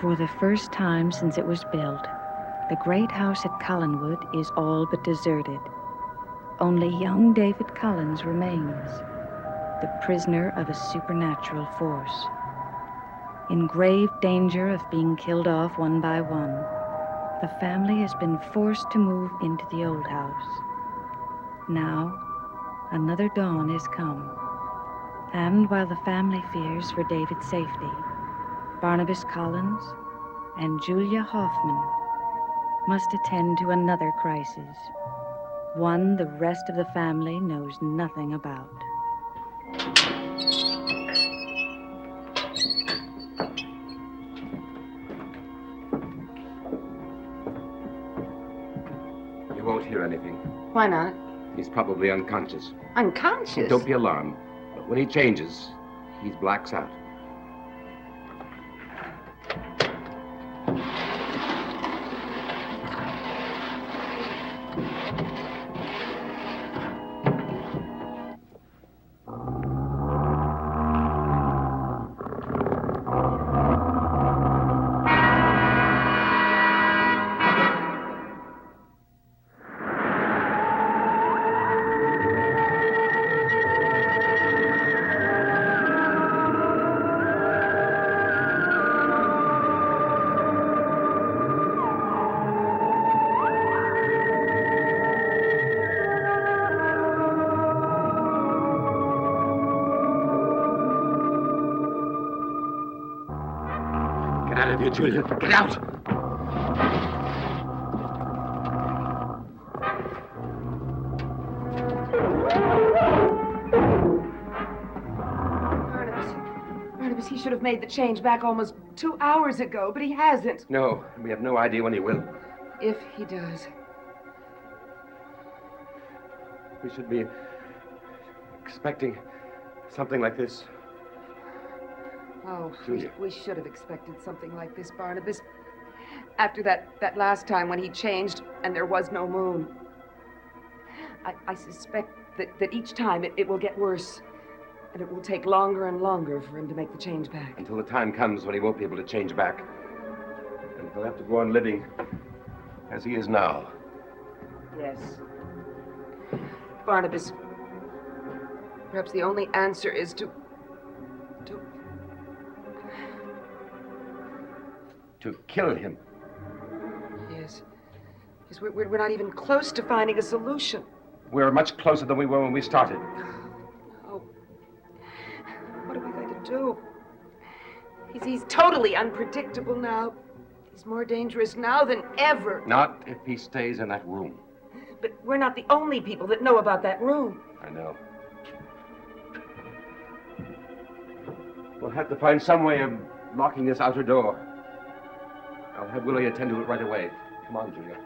For the first time since it was built, the great house at Collinwood is all but deserted. Only young David Collins remains, the prisoner of a supernatural force. In grave danger of being killed off one by one, the family has been forced to move into the old house. Now, another dawn has come, and while the family fears for David's safety, Barnabas Collins and Julia Hoffman must attend to another crisis, one the rest of the family knows nothing about. You won't hear anything. Why not? He's probably unconscious. Unconscious? Don't be alarmed. But when he changes, he blacks out. Get out of here, Julia. Get out! Barnabas, he should have made the change back almost 2 hours ago, but he hasn't. No, we have no idea when he will. If he does. We should be expecting something like this. Oh, Julia. we should have expected something like this, Barnabas. After that last time when he changed and there was no moon. I suspect that each time it will get worse. And it will take longer and longer for him to make the change back. Until the time comes when he won't be able to change back. And he'll have to go on living as he is now. Yes. Barnabas, perhaps the only answer is to kill him. Yes. Yes, we're not even close to finding a solution. We're much closer than we were when we started. Oh. What are we going to do? He's totally unpredictable now. He's more dangerous now than ever. Not if he stays in that room. But we're not the only people that know about that room. I know. We'll have to find some way of locking this outer door. I'll have Willie attend to it right away. Come on, Julia.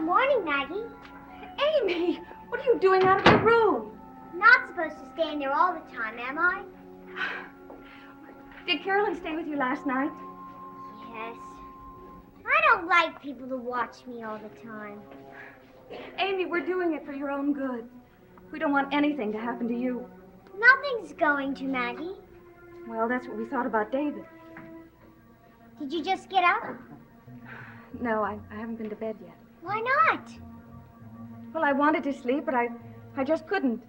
Morning, Maggie. Amy, what are you doing out of your room? Not supposed to stay in there all the time, am I? Did Carolyn stay with you last night? Yes. I don't like people to watch me all the time. Amy, we're doing it for your own good. We don't want anything to happen to you. Nothing's going to, Maggie. Well, that's what we thought about David. Did you just get up? No, I haven't been to bed yet. Why not? Well, I wanted to sleep, but I just couldn't.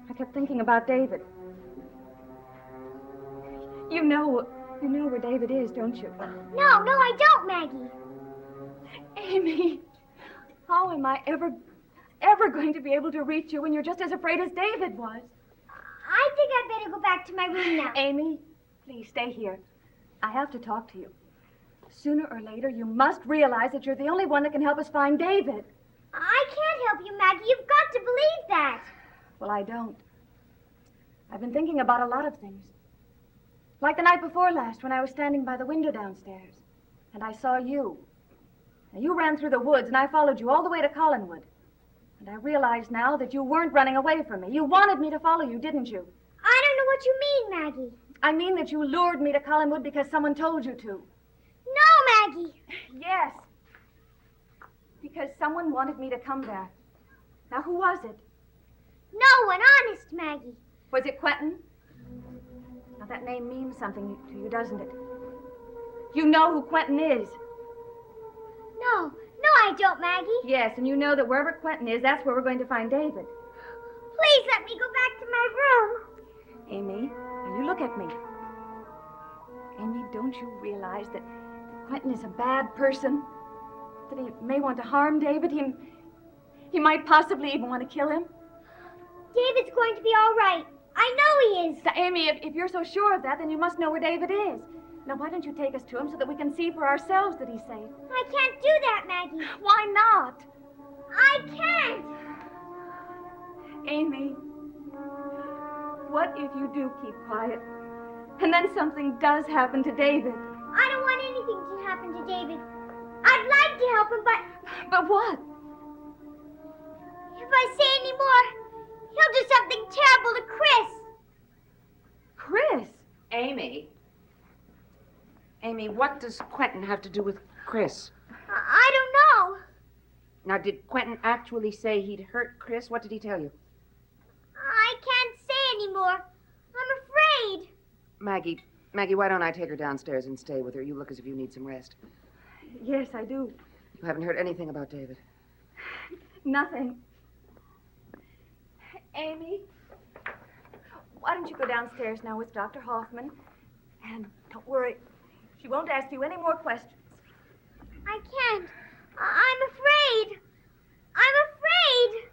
I kept thinking about David. You know where David is, don't you? No, I don't, Maggie. Amy, how am I ever going to be able to reach you when you're just as afraid as David was? I think I'd better go back to my room now. Amy, please stay here. I have to talk to you. Sooner or later, you must realize that you're the only one that can help us find David. I can't help you, Maggie. You've got to believe that. Well, I don't. I've been thinking about a lot of things. Like the night before last when I was standing by the window downstairs. And I saw you. Now, you ran through the woods and I followed you all the way to Collinwood. And I realize now that you weren't running away from me. You wanted me to follow you, didn't you? I don't know what you mean, Maggie. I mean that you lured me to Collinwood because someone told you to. No, Maggie. Yes. Because someone wanted me to come there. Now, who was it? No one, honest, Maggie. Was it Quentin? Now, that name means something to you, doesn't it? You know who Quentin is. No, I don't, Maggie. Yes, and you know that wherever Quentin is, that's where we're going to find David. Please let me go back to my room. Amy, now you look at me. Amy, don't you realize that Quentin is a bad person? That he may want to harm David? He might possibly even want to kill him? David's going to be all right. I know he is. Now, Amy, if you're so sure of that, then you must know where David is. Now, why don't you take us to him so that we can see for ourselves that he's safe? I can't do that, Maggie. Why not? I can't. Amy, what if you do keep quiet, and then something does happen to David? I don't want anything to happen to David. I'd like to help him, but But what? if I say any more, he'll do something terrible to Chris. Chris? Amy, what does Quentin have to do with Chris? I don't know. Now, did Quentin actually say he'd hurt Chris? What did he tell you? I can't say anymore. I'm afraid. Maggie, why don't I take her downstairs and stay with her? You look as if you need some rest. Yes, I do. You haven't heard anything about David. Nothing. Amy, why don't you go downstairs now with Dr. Hoffman? And don't worry, she won't ask you any more questions. I can't. I'm afraid. I'm afraid.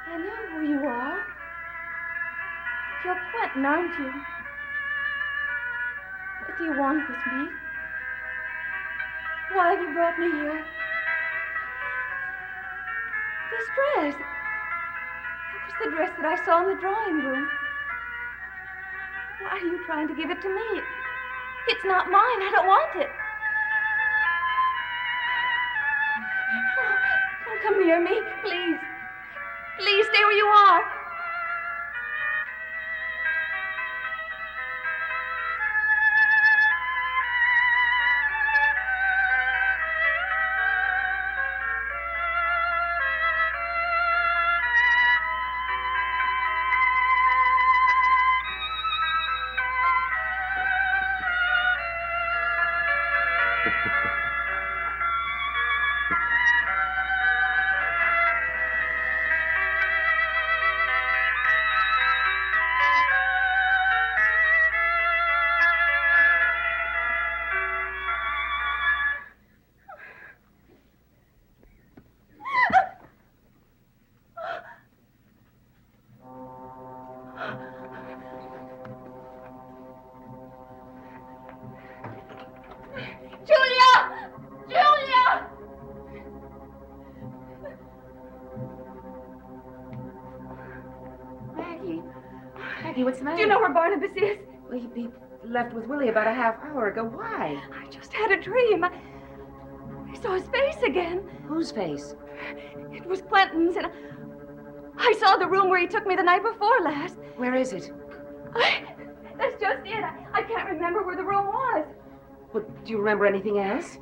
I know who you are. You're Quentin, aren't you? What do you want with me? Why have you brought me here? This dress. That was the dress that I saw in the drawing room. Why are you trying to give it to me? It's not mine. I don't want it. Oh, don't come near me, please. Please stay where you are. Julia! Julia! Maggie. Maggie, what's the matter? Do you know where Barnabas is? Well, he left with Willie about a half hour ago. Why? I just had a dream. I saw his face again. Whose face? It was Quentin's, and I saw the room where he took me the night before last. Where is it? That's just it. I can't remember where the room was. Well, do you remember anything else?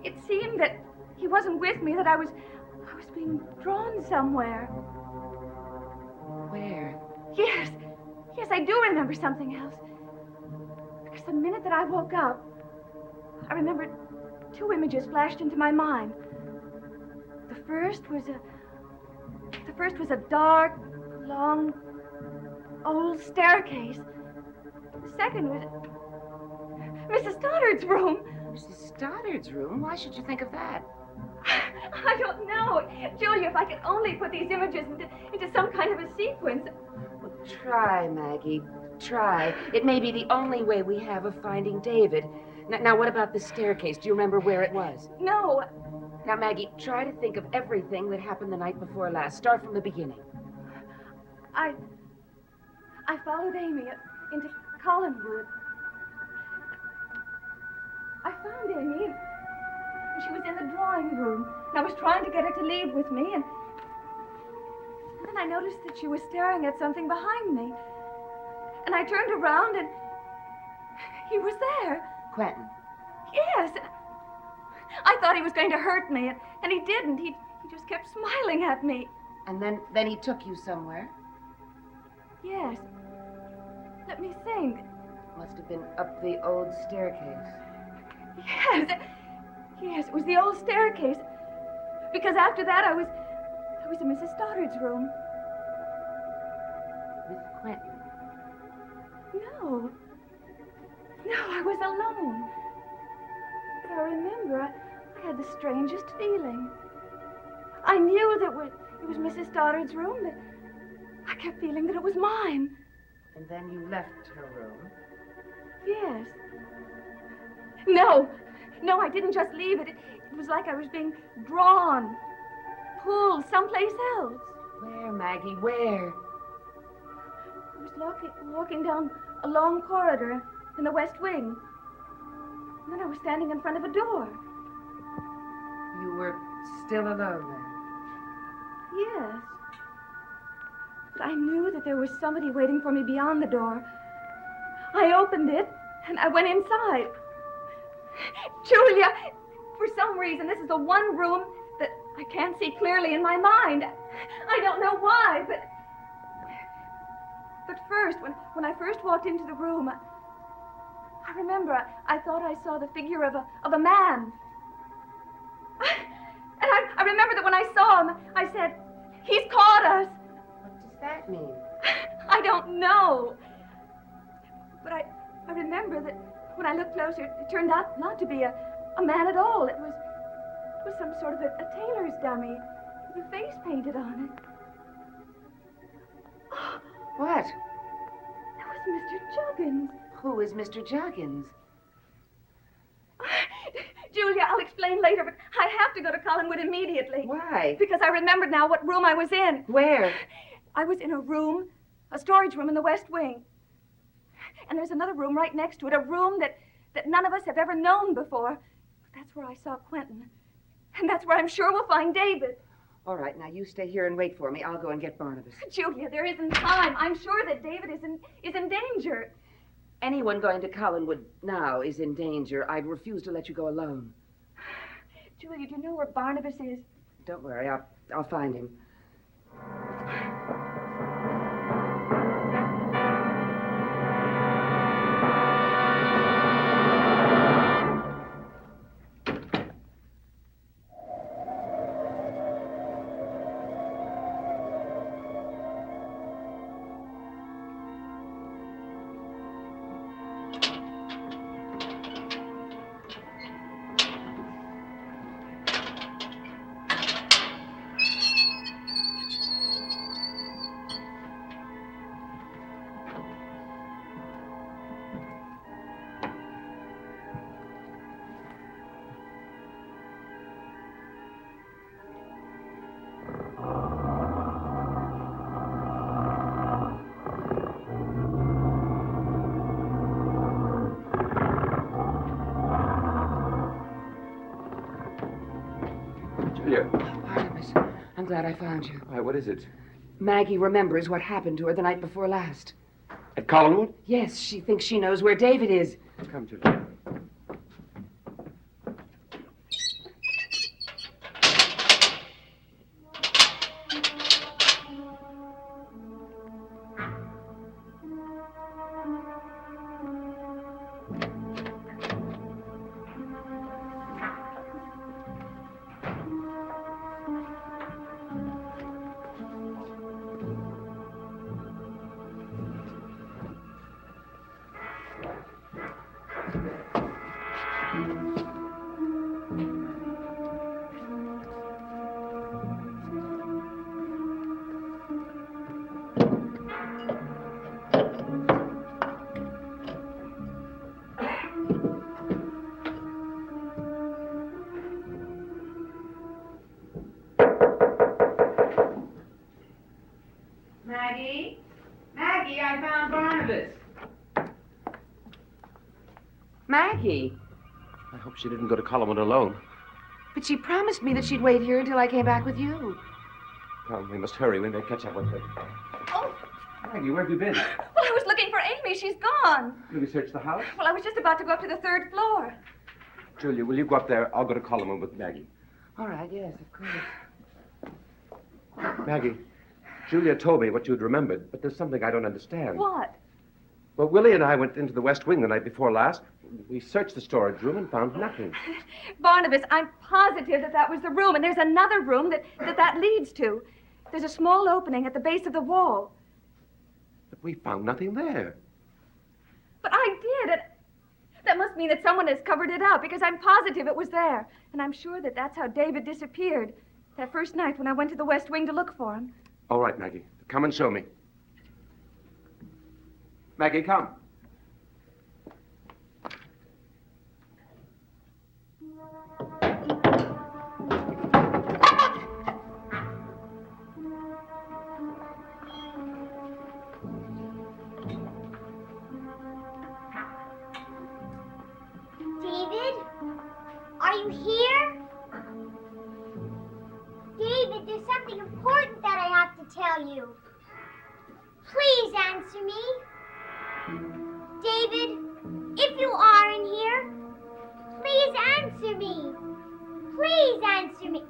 It seemed that he wasn't with me, that I was being drawn somewhere. Where? Yes, I do remember something else. Because the minute that I woke up, I remembered two images flashed into my mind. The first was a dark, long, old staircase. The second was Mrs. Stoddard's room. Mrs. Stoddard's room? Why should you think of that? I don't know. Julia, if I could only put these images into some kind of a sequence. Well, try, Maggie. Try. It may be the only way we have of finding David. Now, what about the staircase? Do you remember where it was? No. Now, Maggie, try to think of everything that happened the night before last. Start from the beginning. I followed Amy into Collinwood. I found Amy, and she was in the drawing room. And I was trying to get her to leave with me, and then I noticed that she was staring at something behind me. And I turned around, and he was there. Quentin. Yes. I thought he was going to hurt me, and he didn't. He just kept smiling at me. And then he took you somewhere? Yes. Let me think. Must have been up the old staircase. Yes, it was the old staircase. Because after that, I was in Mrs. Stoddard's room. With Quentin? No, I was alone. But I remember I had the strangest feeling. I knew that it was Mrs. Stoddard's room, but I kept feeling that it was mine. And then you left her room? Yes. No, I didn't just leave it. It was like I was being drawn, pulled someplace else. Where, Maggie, where? I was walking down a long corridor in the west wing. And then I was standing in front of a door. You were still alone then? Yes. But I knew that there was somebody waiting for me beyond the door. I opened it, and I went inside. Julia, for some reason, this is the one room that I can't see clearly in my mind. I don't know why, but first, when I first walked into the room, I remember I thought I saw the figure of a man. And I remember that when I saw him, I said, "He's caught us." What does that mean? I don't know. But I remember that when I looked closer, it turned out not to be a man at all. It was some sort of a tailor's dummy with a face painted on it. What? That was Mr. Juggins. Who is Mr. Juggins? Julia, I'll explain later, but I have to go to Collinwood immediately. Why? Because I remembered now what room I was in. Where? I was in a storage room in the west wing. And there's another room right next to it, a room that none of us have ever known before. But that's where I saw Quentin. And that's where I'm sure we'll find David. All right, now you stay here and wait for me. I'll go and get Barnabas. Julia, there isn't time. I'm sure that David is in danger. Anyone going to Collinwood now is in danger. I'd refuse to let you go alone. Julia, do you know where Barnabas is? Don't worry, I'll find him. Julia. Barnabas, I'm glad I found you. Why, what is it? Maggie remembers what happened to her the night before last. At Collinwood? Yes, she thinks she knows where David is. Come, Julia. Maggie? Maggie, I found Barnabas. Maggie? I hope she didn't go to Collinwood alone. But she promised me that she'd wait here until I came back with you. Come, we must hurry. We may catch up with her. Oh, Maggie, where have you been? well, I was looking for Amy. She's gone. Will you search the house? Well, I was just about to go up to the third floor. Julia, will you go up there? I'll go to Collinwood with Maggie. All right, yes, of course. Maggie, Julia told me what you'd remembered, but there's something I don't understand. What? Well, Willie and I went into the West Wing the night before last. We searched the storage room and found nothing. Barnabas, I'm positive that was the room, and there's another room that leads to. There's a small opening at the base of the wall. But we found nothing there. But I did. That must mean that someone has covered it up, because I'm positive it was there. And I'm sure that that's how David disappeared that first night when I went to the West Wing to look for him. All right, Maggie. Come and show me. Maggie, come. David? Are you here? David, there's something important that I have to tell you. Please answer me. David, if you are in here, please answer me. Please answer me.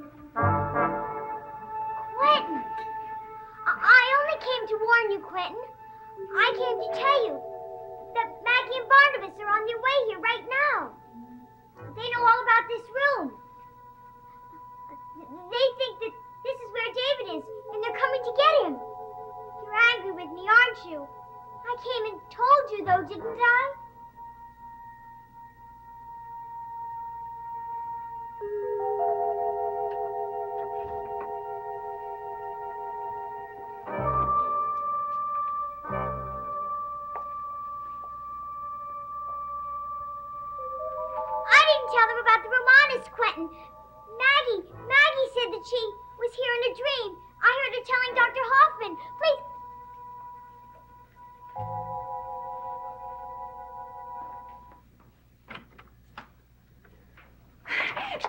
Quentin, I only came to warn you, Quentin. I came to tell you that Maggie and Barnabas are on their way here right now. They know all about this room. They think that this is where David is, and they're coming to get him. You're angry with me, aren't you? I came and told you, though, didn't I? I didn't tell them about the Romanis, Quentin. Maggie said that she was here in a dream. I heard her telling Dr. Hoffman. Please.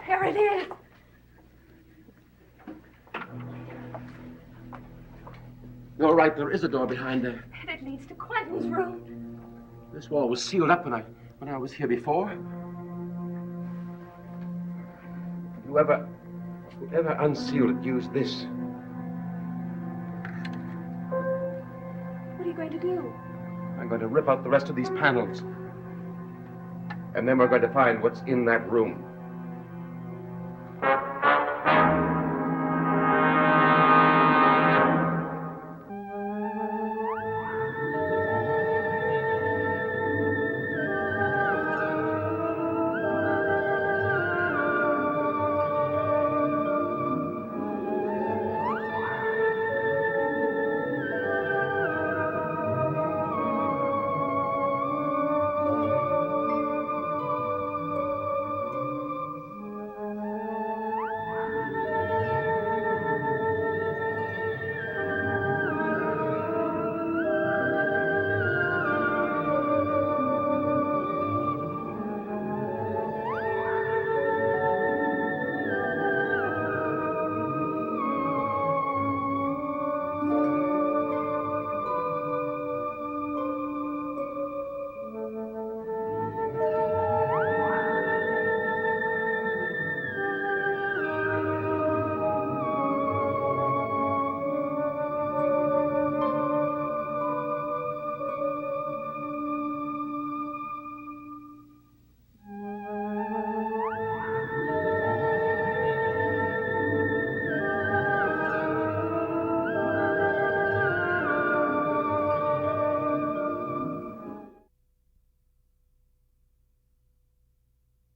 There it is. You're right, there is a door behind there. And it leads to Quentin's room. This wall was sealed up when I was here before. Whoever unsealed it used this. What are you going to do? I'm going to rip out the rest of these panels. And then we're going to find what's in that room.